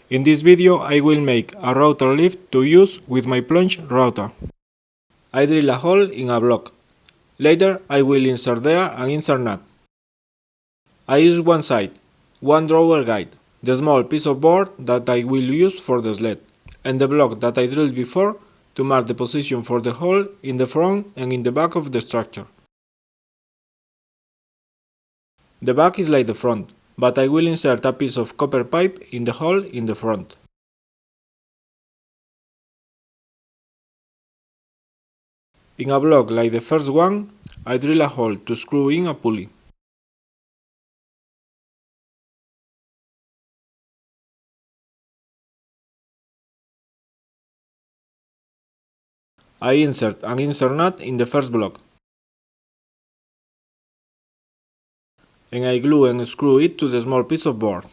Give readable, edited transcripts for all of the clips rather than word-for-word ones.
In this video I will make a router lift to use with my plunge router. I drill a hole in a block. Later I will insert there an insert nut. I use one side, one drawer guide, the small piece of board that I will use for the sled, and the block that I drilled before to mark the position for the hole in the front and in the back of the structure. The back is like the front, but I will insert a piece of copper pipe in the hole in the front. In a block like the first one, I drill a hole to screw in a pulley. I insert an insert nut in the first block, and I glue and screw it to the small piece of board.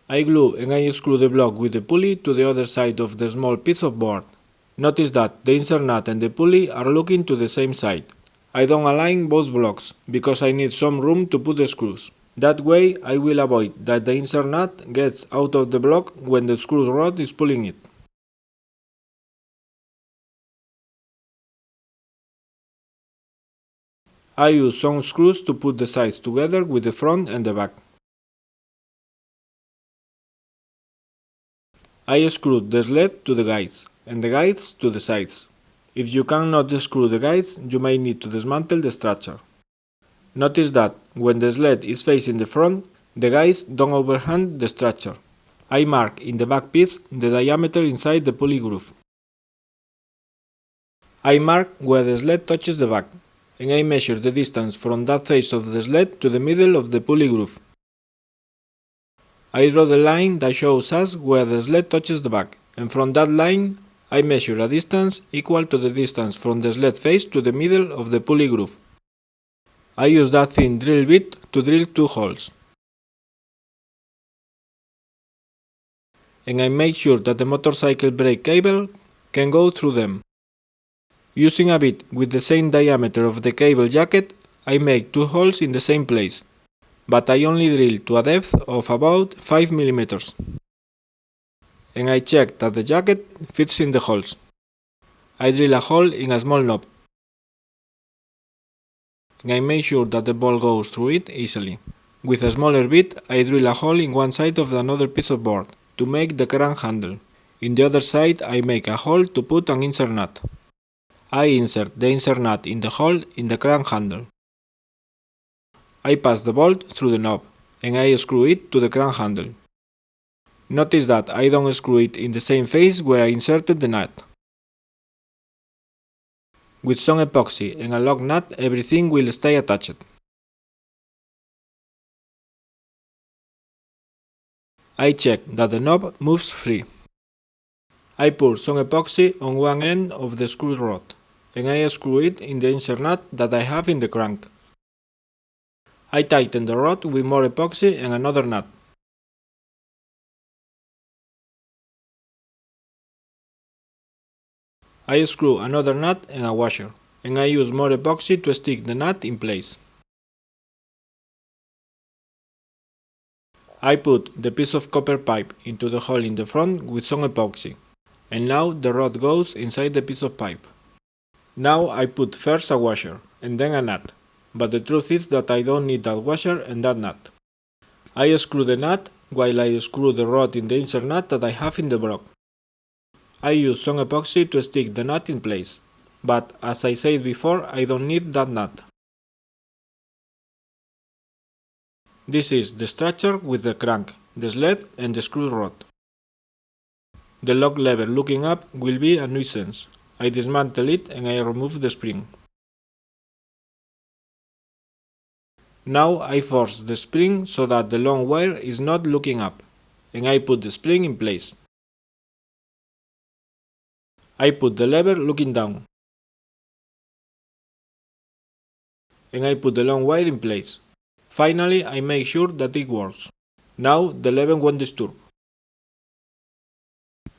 I glue and I screw the block with the pulley to the other side of the small piece of board. Notice that the insert nut and the pulley are looking to the same side. I don't align both blocks, because I need some room to put the screws. That way I will avoid that the insert nut gets out of the block when the screw rod is pulling it. I use some screws to put the sides together with the front and the back. I screwed the sled to the guides, and the guides to the sides. If you cannot screw the guides, you may need to dismantle the structure. Notice that when the sled is facing the front, the guides don't overhang the structure. I mark in the back piece the diameter inside the pulley groove. I mark where the sled touches the back, and I measure the distance from that face of the sled to the middle of the pulley groove. I draw the line that shows us where the sled touches the back, and from that line I measure a distance equal to the distance from the sled face to the middle of the pulley groove. I use that thin drill bit to drill 2 holes. And I make sure that the motorcycle brake cable can go through them. Using a bit with the same diameter of the cable jacket, I make 2 holes in the same place, but I only drill to a depth of about 5 mm. And I check that the jacket fits in the holes. I drill a hole in a small knob, and I make sure that the ball goes through it easily. With a smaller bit, I drill a hole in one side of another piece of board to make the crank handle. In the other side, I make a hole to put an insert nut. I insert the insert nut in the hole in the crank handle. I pass the bolt through the knob, and I screw it to the crank handle. Notice that I don't screw it in the same face where I inserted the nut. With some epoxy and a lock nut, everything will stay attached. I check that the knob moves free. I pour some epoxy on one end of the screw rod, and I screw it in the insert nut that I have in the crank. I tighten the rod with more epoxy and another nut. I screw another nut and a washer, and I use more epoxy to stick the nut in place. I put the piece of copper pipe into the hole in the front with some epoxy, and now the rod goes inside the piece of pipe. Now I put first a washer, and then a nut, but the truth is that I don't need that washer and that nut. I screw the nut while I screw the rod in the insert nut that I have in the block. I use some epoxy to stick the nut in place, but as I said before, I don't need that nut. This is the structure with the crank, the sled and the screw rod. The lock lever looking up will be a nuisance. I dismantle it and I remove the spring. Now I force the spring so that the long wire is not looking up, and I put the spring in place. I put the lever looking down, and I put the long wire in place. Finally, I make sure that it works. Now the lever won't disturb.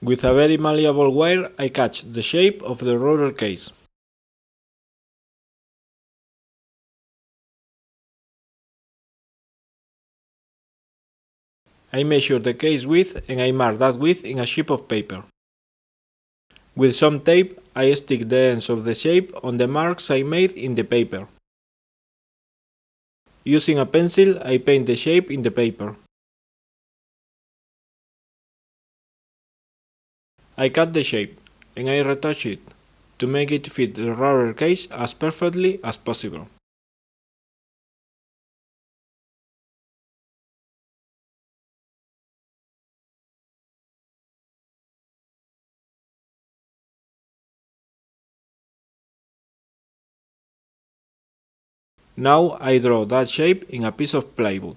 With a very malleable wire, I catch the shape of the roller case. I measure the case width and I mark that width in a sheet of paper. With some tape, I stick the ends of the shape on the marks I made in the paper. Using a pencil, I paint the shape in the paper. I cut the shape, and I retouch it, to make it fit the roller case as perfectly as possible. Now I draw that shape in a piece of plywood.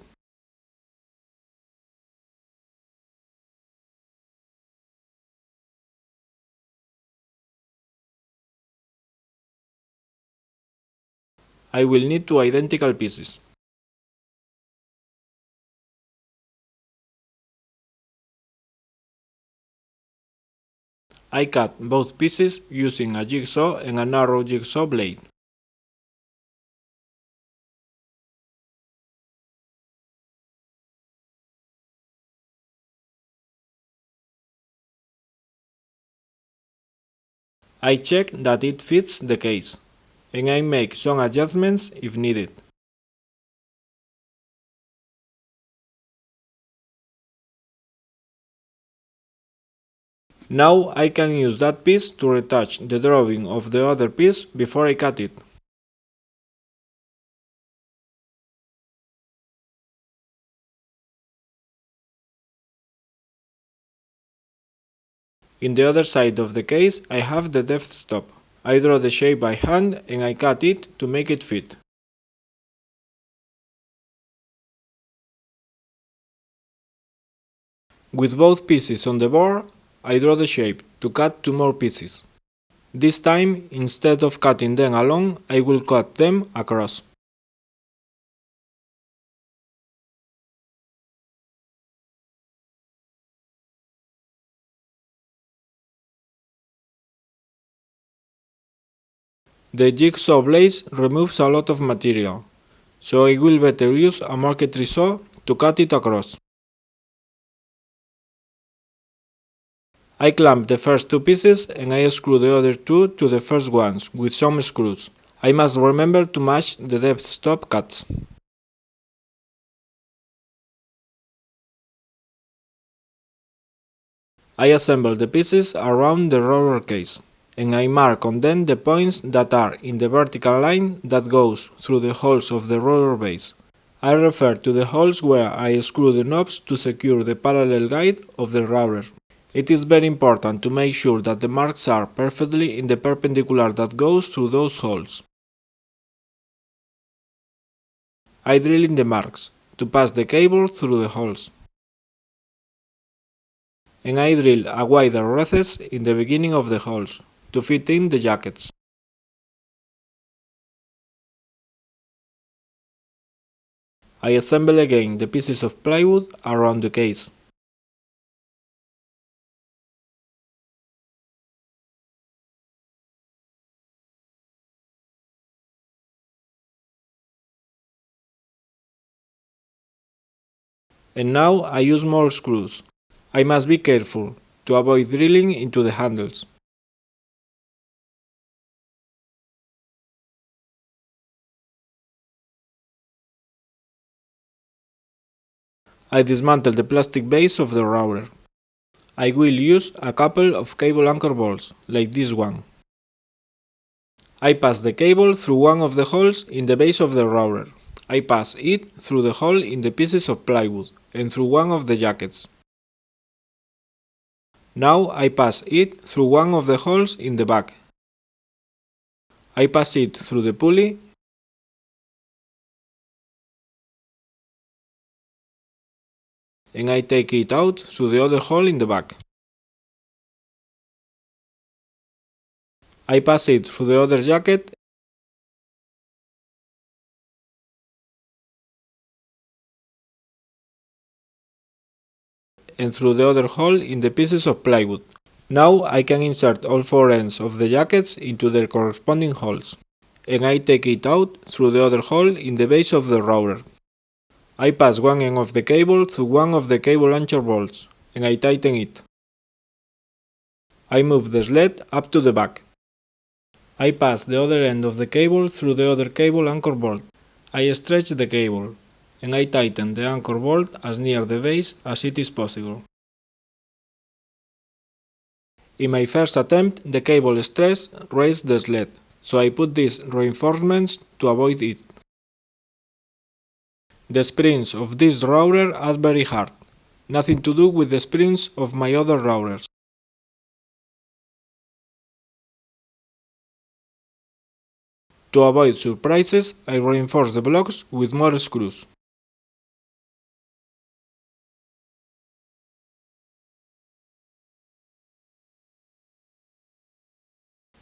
I will need two identical pieces. I cut both pieces using a jigsaw and a narrow jigsaw blade. I check that it fits the case, and I make some adjustments if needed. Now I can use that piece to retouch the drawing of the other piece before I cut it. In the other side of the case I have the depth stop. I draw the shape by hand and I cut it to make it fit. With both pieces on the board, I draw the shape to cut two more pieces. This time, instead of cutting them along, I will cut them across. The jigsaw blade removes a lot of material, so I will better use a marquetry saw to cut it across. I clamp the first two pieces and I screw the other two to the first ones with some screws. I must remember to match the depth stop cuts. I assemble the pieces around the roller case, and I mark on them the points that are in the vertical line that goes through the holes of the roller base. I refer to the holes where I screw the knobs to secure the parallel guide of the roller. It is very important to make sure that the marks are perfectly in the perpendicular that goes through those holes. I drill in the marks to pass the cable through the holes, and I drill a wider recess in the beginning of the holes to fit in the jackets. I assemble again the pieces of plywood around the case. And now I use more screws. I must be careful to avoid drilling into the handles. I dismantle the plastic base of the roller. I will use a couple of cable anchor bolts, like this one. I pass the cable through one of the holes in the base of the roller. I pass it through the hole in the pieces of plywood and through one of the jackets. Now I pass it through one of the holes in the back. I pass it through the pulley and I take it out through the other hole in the back. I pass it through the other jacket and through the other hole in the pieces of plywood. Now I can insert all four ends of the jackets into their corresponding holes, and I take it out through the other hole in the base of the router. I pass one end of the cable through one of the cable launcher bolts, and I tighten it. I move the sled up to the back. I pass the other end of the cable through the other cable anchor bolt. I stretch the cable, and I tighten the anchor bolt as near the base as it is possible. In my first attempt, the cable stress raised the sled, so I put these reinforcements to avoid it. The springs of this router are very hard, nothing to do with the springs of my other routers. To avoid surprises, I reinforce the blocks with more screws.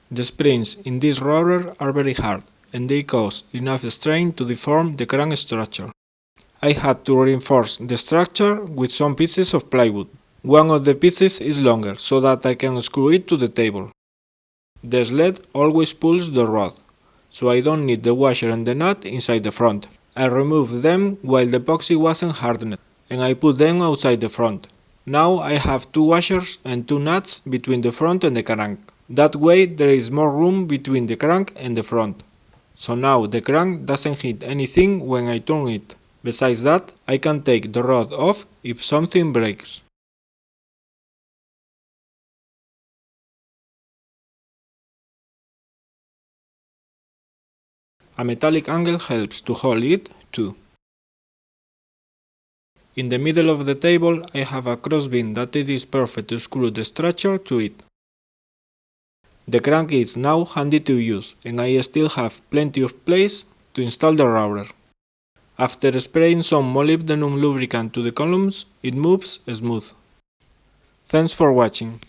The springs in this router are very hard, and they cause enough strain to deform the crank structure. I had to reinforce the structure with some pieces of plywood. One of the pieces is longer, so that I can screw it to the table. The sled always pulls the rod, so I don't need the washer and the nut inside the front. I removed them while the epoxy wasn't hardened, and I put them outside the front. Now I have two washers and two nuts between the front and the crank. That way there is more room between the crank and the front. So now the crank doesn't hit anything when I turn it. Besides that, I can take the rod off if something breaks. A metallic angle helps to hold it, too. In the middle of the table I have a crossbeam that it is perfect to screw the structure to it. The crank is now handy to use, and I still have plenty of place to install the router. After spraying some molybdenum lubricant to the columns, it moves smooth. Thanks for watching.